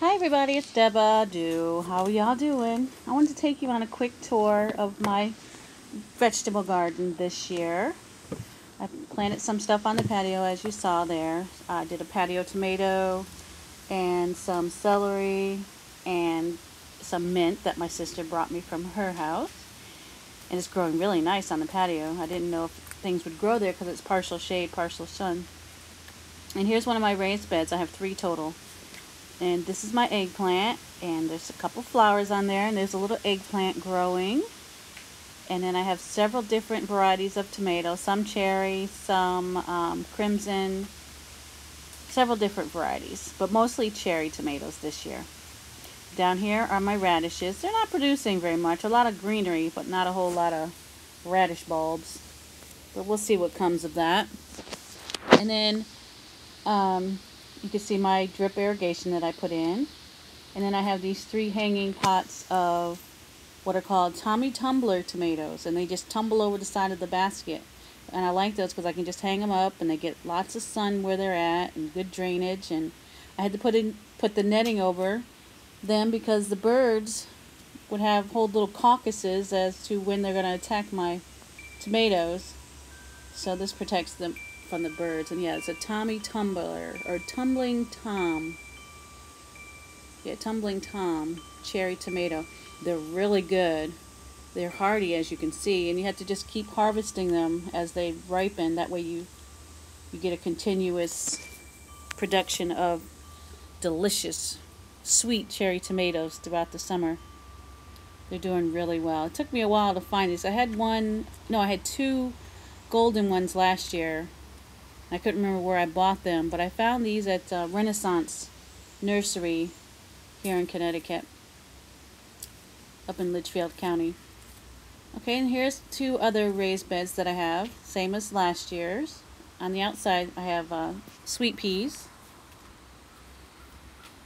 Hi everybody, it's Deba-Do. How are y'all doing? I wanted to take you on a quick tour of my vegetable garden this year. I planted some stuff on the patio as you saw there. I did a patio tomato and some celery and some mint that my sister brought me from her house. And it's growing really nice on the patio. I didn't know if things would grow there because it's partial shade, partial sun. And here's one of my raised beds. I have 3 total. And this is my eggplant, and there's a couple flowers on there, and there's a little eggplant growing. And then I have several different varieties of tomatoes, some cherry, some crimson, several different varieties, but mostly cherry tomatoes this year. Down here are my radishes. They're not producing very much, a lot of greenery, but not a whole lot of radish bulbs. But we'll see what comes of that. And then you can see my drip irrigation that I put in. And then I have these 3 hanging pots of what are called Tommy Tumbler tomatoes. And they just tumble over the side of the basket. And I like those because I can just hang them up and they get lots of sun where they're at and good drainage. And I had to put the netting over them because the birds would hold little caucuses as to when they're going to attack my tomatoes. So this protects them from the birds. And yeah, it's a Tommy Tumbler or Tumbling Tom. Yeah, Tumbling Tom cherry tomato. They're really good. They're hardy, as you can see, and you have to just keep harvesting them as they ripen. That way you get a continuous production of delicious sweet cherry tomatoes throughout the summer. They're doing really well. It took me a while to find these. I had 2 golden ones last year. I couldn't remember where I bought them, but I found these at Renaissance Nursery here in Connecticut, up in Litchfield County. Okay, and here's 2 other raised beds that I have, same as last year's. On the outside, I have sweet peas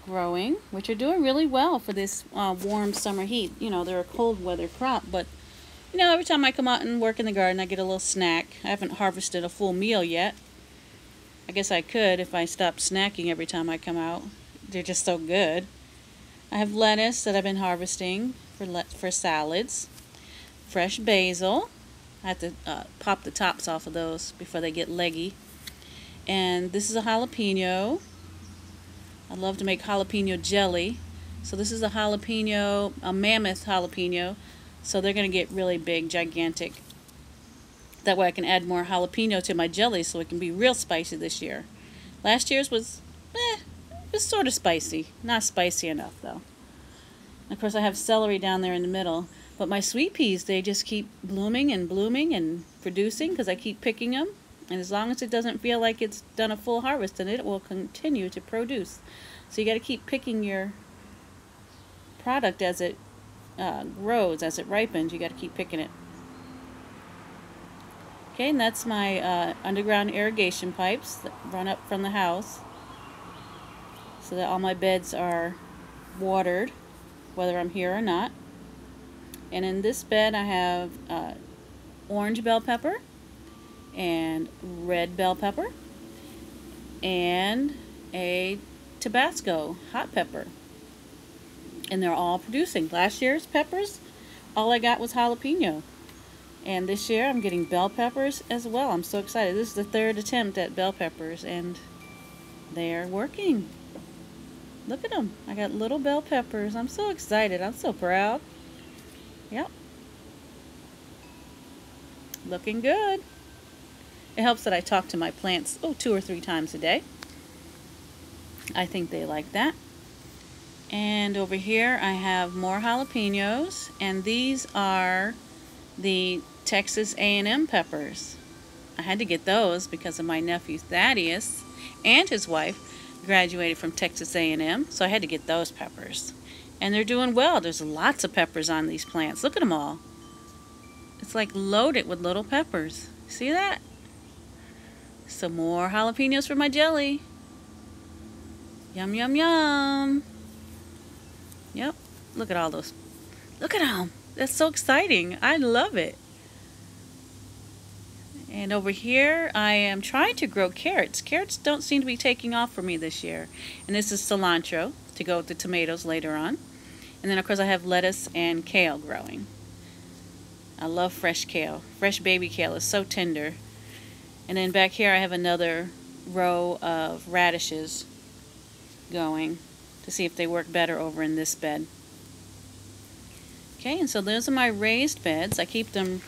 growing, which are doing really well for this warm summer heat. You know, they're a cold weather crop, but you know, every time I come out and work in the garden, I get a little snack. I haven't harvested a full meal yet. I guess I could if I stopped snacking every time I come out. They're just so good. I have lettuce that I've been harvesting for salads. Fresh basil. I have to pop the tops off of those before they get leggy. And this is a jalapeno. I love to make jalapeno jelly. So this is a mammoth jalapeno. So they're going to get really big, gigantic. That way I can add more jalapeno to my jelly so it can be real spicy this year. Last year's was sort of spicy. Not spicy enough though. And of course I have celery down there in the middle. But my sweet peas, they just keep blooming and producing because I keep picking them. And as long as it doesn't feel like it's done a full harvest, then it will continue to produce. So you got to keep picking your product as it grows, as it ripens. You got to keep picking it. Okay, and that's my underground irrigation pipes that run up from the house so that all my beds are watered whether I'm here or not. And in this bed I have orange bell pepper and red bell pepper and a Tabasco hot pepper. And they're all producing. Last year's peppers, all I got was jalapeno. And this year I'm getting bell peppers as well. I'm so excited. This is the 3rd attempt at bell peppers and they're working. Look at them. I got little bell peppers. I'm so excited. I'm so proud. Yep. Looking good. It helps that I talk to my plants 2 or 3 times a day. I think they like that. And over here I have more jalapenos, and these are the Texas A&M peppers. I had to get those because of my nephew Thaddeus and his wife graduated from Texas A&M, so I had to get those peppers. And they're doing well. There's lots of peppers on these plants. Look at them all. It's like loaded with little peppers. See that? Some more jalapenos for my jelly. Yum, yum, yum. Yep. Look at all those. Look at them. That's so exciting. I love it. And over here, I am trying to grow carrots. Carrots don't seem to be taking off for me this year. And this is cilantro. to go with the tomatoes later on. And then of course I have lettuce and kale growing. I love fresh kale. Fresh baby kale is so tender. And then back here I have another row of radishes going to see if they work better over in this bed. Okay, and so those are my raised beds. I keep them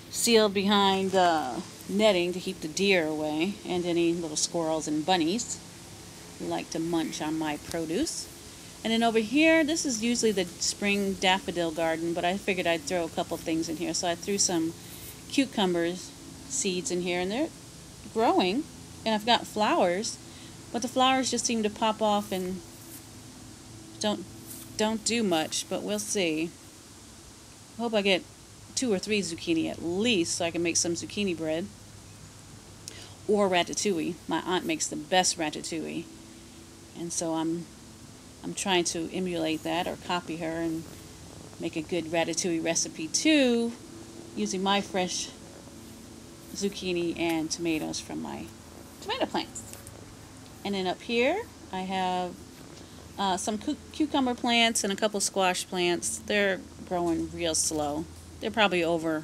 sealed behind netting to keep the deer away and any little squirrels and bunnies who like to munch on my produce. And then over here, this is usually the spring daffodil garden, but I figured I'd throw a couple things in here. So I threw some cucumbers seeds in here, and they're growing. And I've got flowers, but the flowers just seem to pop off and don't do much, but we'll see. I hope I get 2 or 3 zucchini at least so I can make some zucchini bread. Or ratatouille. My aunt makes the best ratatouille. And so I'm trying to emulate that or copy her and make a good ratatouille recipe too, using my fresh zucchini and tomatoes from my tomato plants. And then up here I have some cucumber plants and a couple squash plants. They're growing real slow. They're probably over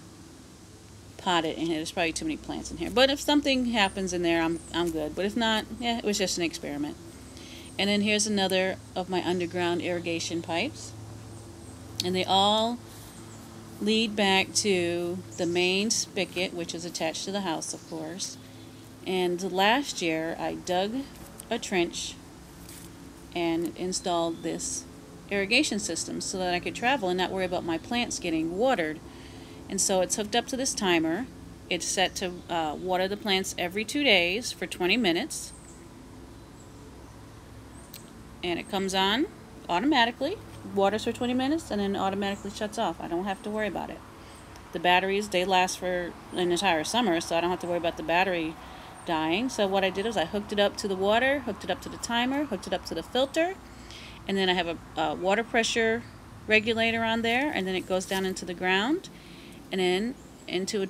potted in here. There's probably too many plants in here. But if something happens in there, I'm good. But if not, yeah, it was just an experiment. And then here's another of my underground irrigation pipes. And they all lead back to the main spigot, which is attached to the house, of course. And last year, I dug a trench and installed this irrigation system so that I could travel and not worry about my plants getting watered. And so it's hooked up to this timer. It's set to water the plants every 2 days for 20 minutes. And it comes on automatically, waters for 20 minutes, and then automatically shuts off. I don't have to worry about it. The batteries, they last for an entire summer, so I don't have to worry about the battery dying. So what I did is I hooked it up to the water, hooked it up to the timer, hooked it up to the filter, and then I have a water pressure regulator on there, and then it goes down into the ground, and then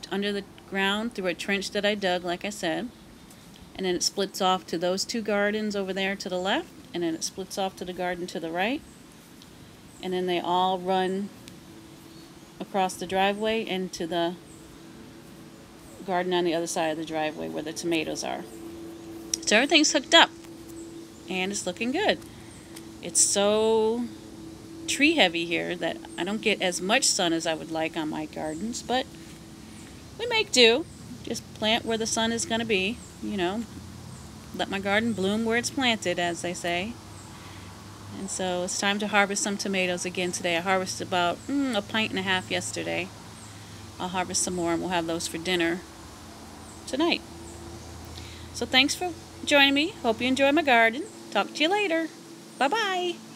under the ground through a trench that I dug, like I said, and then it splits off to those 2 gardens over there to the left, and then it splits off to the garden to the right, and then they all run across the driveway into the garden on the other side of the driveway where the tomatoes are. So everything's hooked up and it's looking good. It's so tree heavy here that I don't get as much sun as I would like on my gardens, but we make do. Just plant where the sun is going to be, you know. Let my garden bloom where it's planted, as they say. And so it's time to harvest some tomatoes again today. I harvested about 1.5 pints yesterday. I'll harvest some more and we'll have those for dinner tonight. So thanks for joining me. Hope you enjoy my garden. Talk to you later. Bye-bye.